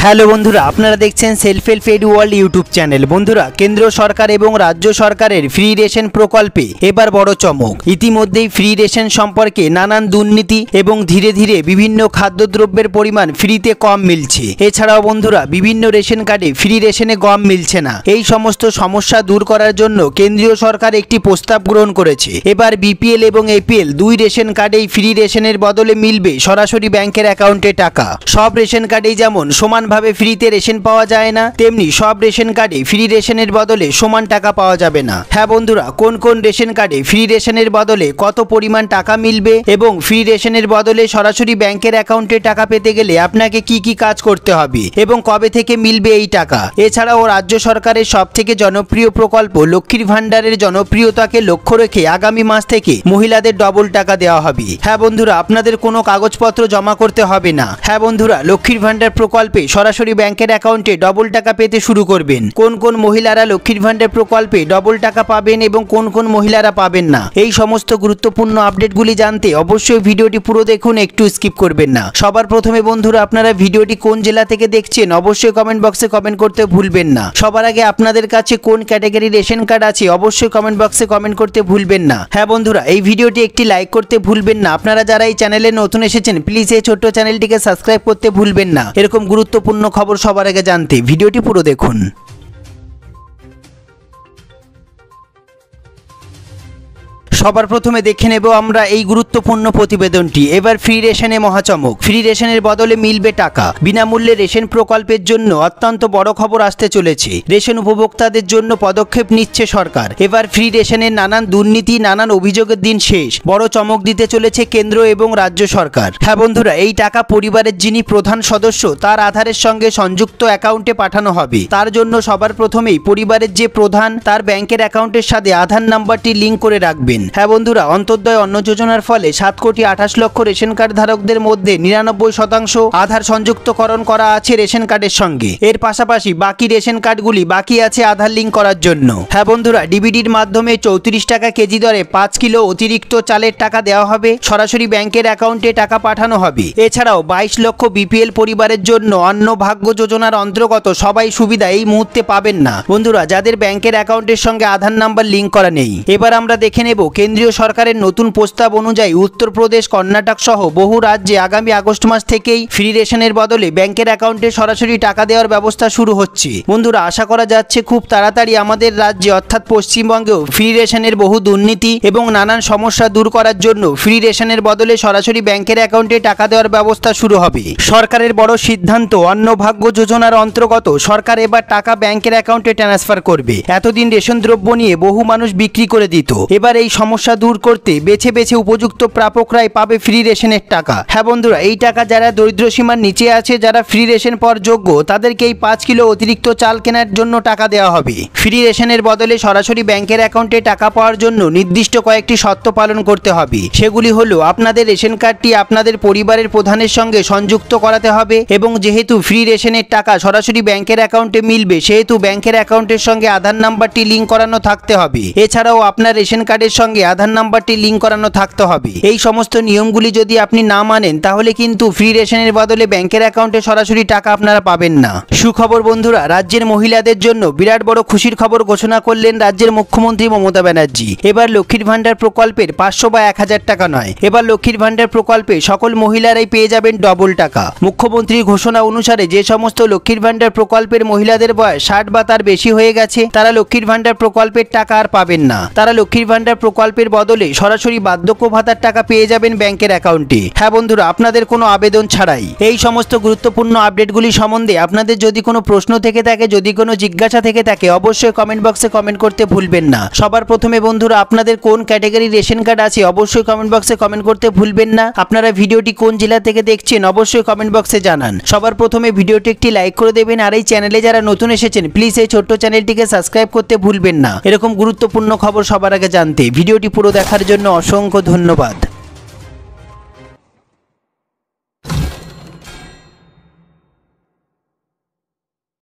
Hello বন্ধুরা, আপনারা দেখছেন self help edu world YouTube channel. বন্ধুরা, কেন্দ্র সরকার এবং রাজ্য সরকারের ফ্রি রেশন প্রকল্পে এবার বড় চমক। ইতিমধ্যেই ফ্রি রেশন সম্পর্কে নানান দুর্নীতি এবং ধীরে ধীরে বিভিন্ন খাদ্যদ্রব্যের পরিমাণ ফ্রিতে কম মিলছে। এছাড়াও বন্ধুরা, বিভিন্ন রেশন কার্ডে ফ্রি রেশনে গম মিলছে না। এই সমস্ত সমস্যা দূর করার জন্য কেন্দ্রীয় সরকার একটি প্রস্তাব গ্রহণ করেছে। এবার বিপিএল এবং এপিএল দুই রেশন কার্ডেই ফ্রি রেশনের বদলে মিলবে সরাসরি ব্যাংকের অ্যাকাউন্টে টাকা। সব রেশন কার্ডেই যেমন সমানভাবে ফ্রিতে রেশন পাওয়া যায় না, তেমনি সব রেশন কার্ডে ফ্রি রেশনের বদলে সমান টাকা পাওয়া যাবে না। হ্যাঁ বন্ধুরা, কোন কোন রেশন কার্ডে ফ্রি রেশনের বদলে কত পরিমাণ টাকা মিলবে এবং ফ্রি রেশনের বদলে সরাসরি ব্যাংকের অ্যাকাউন্টে টাকা পেতে গেলে আপনাকে কি কি কাজ করতে হবে এবং কবে থেকে মিলবে এই টাকা। এছাড়াও রাজ্য সরকারের সবথেকে জনপ্রিয় প্রকল্প লক্ষ্মীর ভান্ডারের জনপ্রিয়তাকে লক্ষ্য রেখে আগামী মাস থেকে মহিলাদের ডবল টাকা দেওয়া হবে। হ্যাঁ বন্ধুরা, আপনাদের কোনো কাগজপত্র জমা করতে হবে না। হ্যাঁ বন্ধুরা, লক্ষ্মীর ভান্ডার প্রকল্পে সরাসরি ব্যাংকের অ্যাকাউন্টে ডবল টাকা পেতে শুরু করবেন। কোন কোন মহিলারা লক্ষ্মীর ভান্ডার প্রকল্পে ডবল টাকা পাবেন এবং কোন কোন মহিলারা পাবেন না, এই সমস্ত গুরুত্বপূর্ণ আপডেটগুলি জানতে অবশ্যই ভিডিওটি পুরো দেখুন, একটু স্কিপ করবেন না। সবার প্রথমে বন্ধুরা, আপনারা ভিডিওটি কোন জেলা থেকে দেখছেন অবশ্যই কমেন্ট বক্সে কমেন্ট করতে ভুলবেন না। সবার আগে আপনাদের কাছে কোন ক্যাটাগরি রেশন কার্ড আছে অবশ্যই কমেন্ট বক্সে কমেন্ট করতে ভুলবেন না। হ্যাঁ বন্ধুরা, এই ভিডিওটি একটি লাইক করতে ভুলবেন না। আপনারা যারা এই চ্যানেলে নতুন এসেছেন প্লিজ এই ছোট্ট চ্যানেলটিকে সাবস্ক্রাইব করতে ভুলবেন না। এরকম গুরুত্বপূর্ণ খবর সবার আগে জানতে ভিডিওটি পুরো দেখুন। সবার প্রথমে দেখে নেব আমরা এই গুরুত্বপূর্ণ প্রতিবেদনটি। এবার ফ্রি রেশনে মহাচমক, ফ্রি রেশনের বদলে মিলবে টাকা। বিনামূল্যে রেশন প্রকল্পের জন্য অত্যন্ত বড় খবর আসতে চলেছে। রেশন উপভোক্তাদের জন্য পদক্ষেপ নিচ্ছে সরকার। এবার ফ্রি রেশনের নানান দুর্নীতি, নানান অভিযোগের দিন শেষ। বড় চমক দিতে চলেছে কেন্দ্র এবং রাজ্য সরকার। হ্যাঁ বন্ধুরা, এই টাকা পরিবারের যিনি প্রধান সদস্য তার আধারের সঙ্গে সংযুক্ত অ্যাকাউন্টে পাঠানো হবে। তার জন্য সবার প্রথমেই পরিবারের যে প্রধান তার ব্যাংকের অ্যাকাউন্টের সাথে আধার নাম্বারটি লিঙ্ক করে রাখবেন। হ্যাঁ বন্ধুরা, অন্তর্দয় অন্ন যোজনার ফলে 7,28,00,000 রেশন কার্ড ধারকদের মধ্যে 99% আধার সংযুক্তকরণ করা আছে রেশন কার্ডের সঙ্গে। এর পাশাপাশি বাকি রেশন কার্ডগুলি বাকি আছে আধার লিঙ্ক করার জন্য। হ্যাঁ বন্ধুরা, ডিবিডির মাধ্যমে 34 টাকা কেজি দরে 5 কিলো অতিরিক্ত চালের টাকা দেওয়া হবে। সরাসরি ব্যাংকের অ্যাকাউন্টে টাকা পাঠানো হবে। এছাড়াও 22 লক্ষ বিপিএল পরিবারের জন্য অন্ন ভাগ্য যোজনার অন্তর্গত সবাই সুবিধা এই মুহূর্তে পাবেন না বন্ধুরা, যাদের ব্যাংকের অ্যাকাউন্টের সঙ্গে আধার নাম্বার লিঙ্ক করা নেই। এবার আমরা দেখে নেব কেন্দ্রীয় সরকারের নতুন প্রস্তাব অনুযায়ী উত্তরপ্রদেশ, কর্ণাটক সহ বহু রাজ্যে আগামী আগস্ট মাস থেকেই ফ্রি রেশনের বদলে ব্যাংকের অ্যাকাউন্টে সরাসরি টাকা দেওয়ার ব্যবস্থা শুরু হচ্ছে। বন্ধুরা, আশা করা যাচ্ছে খুব তাড়াতাড়ি আমাদের রাজ্যে অর্থাৎ পশ্চিমবঙ্গেও ফ্রি রেশনের বহু দুর্নীতি এবং নানান সমস্যা দূর করার জন্য ফ্রি রেশনের বদলে সরাসরি ব্যাংকের অ্যাকাউন্টে টাকা দেওয়ার ব্যবস্থা শুরু হবে। সরকারের বড় সিদ্ধান্ত, অন্নভাগ্য যোজনার অন্তর্গত সরকার এবার টাকা ব্যাংকের অ্যাকাউন্টে ট্রান্সফার করবে। এতদিন রেশন দ্রব্য নিয়ে বহু মানুষ বিক্রি করে দিত। এবার এই সমস্যা দূর করতে বেছে বেছে উপযুক্ত প্রাপকরাই পাবে ফ্রি রেশনের টাকা। হ্যাঁ বন্ধুরা, এই টাকা যারা দরিদ্র সীমার নিচে আছে, যারা ফ্রি রেশন পাওয়ার যোগ্য, তাদেরকে এই 5 কিলো অতিরিক্ত চাল কেনার জন্য টাকা দেওয়া হবে। ফ্রি রেশনের বদলে সরাসরি ব্যাংকের অ্যাকাউন্টে টাকা পাওয়ার জন্য নির্দিষ্ট কয়েকটি শর্ত পালন করতে হবে। সেগুলি হলো, আপনাদের রেশন কার্ডটি আপনাদের পরিবারের প্রধানের সঙ্গে সংযুক্ত করাতে হবে এবং যেহেতু ফ্রি রেশনের টাকা সরাসরি ব্যাংকের অ্যাকাউন্টে মিলবে সেহেতু ব্যাংকের অ্যাকাউন্টের সঙ্গে আধার নাম্বারটি লিঙ্ক করানো থাকতে হবে। এছাড়াও আপনার রেশন কার্ডের সঙ্গে আধার নাম্বারটি লিঙ্ক করানো থাকতে হবে। এই সমস্ত নিয়মগুলি যদি আপনি না মানেন তাহলে কিন্তু ফ্রি রেশনের বদলে ব্যাংকের অ্যাকাউন্টে সরাসরি টাকা আপনারা পাবেন না। সুখবর বন্ধুরা, রাজ্যের মহিলাদের জন্য বিরাট বড় খুশির খবর ঘোষণা করলেন রাজ্যের মুখ্যমন্ত্রী মমতা ব্যানার্জি। এবার লক্ষ্মীর ভান্ডার প্রকল্পের 500 বা 1000 টাকা নয়, এবার লক্ষ্মীর ভান্ডার প্রকল্পে সকল মহিলারাই পেয়ে যাবেন ডবল টাকা। মুখ্যমন্ত্রীর ঘোষণা অনুসারে যে সমস্ত লক্ষ্মীর ভান্ডার প্রকল্পের মহিলাদের বয়স 60 বা তার বেশি হয়ে গেছে তারা লক্ষ্মীর ভান্ডার প্রকল্পের টাকা আর পাবেন না। তারা লক্ষ্মীর ভান্ডার প্রকল্পের বদলে সরাসরি বার্ধক্য ভাতার টাকা পেয়ে যাবেন ব্যাংকের অ্যাকাউন্টে। হ্যাঁ বন্ধুরা, আপনাদের কোনো আবেদন ছাড়াই। এই সমস্ত গুরুত্বপূর্ণ আপডেটগুলি সম্বন্ধে আপনাদের যদি কোনো প্রশ্ন থেকে থাকে, যদি কোনো জিজ্ঞাসা থেকে থাকে অবশ্যই কমেন্ট বক্সে কমেন্ট করতে ভুলবেন না। সবার প্রথমে বন্ধুরা, আপনাদের কোন ক্যাটাগরি রেশন কার্ড আছে অবশ্যই কমেন্ট বক্সে কমেন্ট করতে ভুলবেন না। আপনারা ভিডিওটি কোন জেলা থেকে দেখছেন অবশ্যই কমেন্ট বক্সে জানান। সবার প্রথমে ভিডিওটি একটি লাইক করে দেবেন আর এই চ্যানেলে যারা নতুন এসেছেন প্লিজ এই ছোট্ট চ্যানেলটিকে সাবস্ক্রাইব করতে ভুলবেন না। এরকম গুরুত্বপূর্ণ খবর সবার আগে জানতে ভিডিওটি পুরো দেখার জন্য অসংখ্য ধন্যবাদ।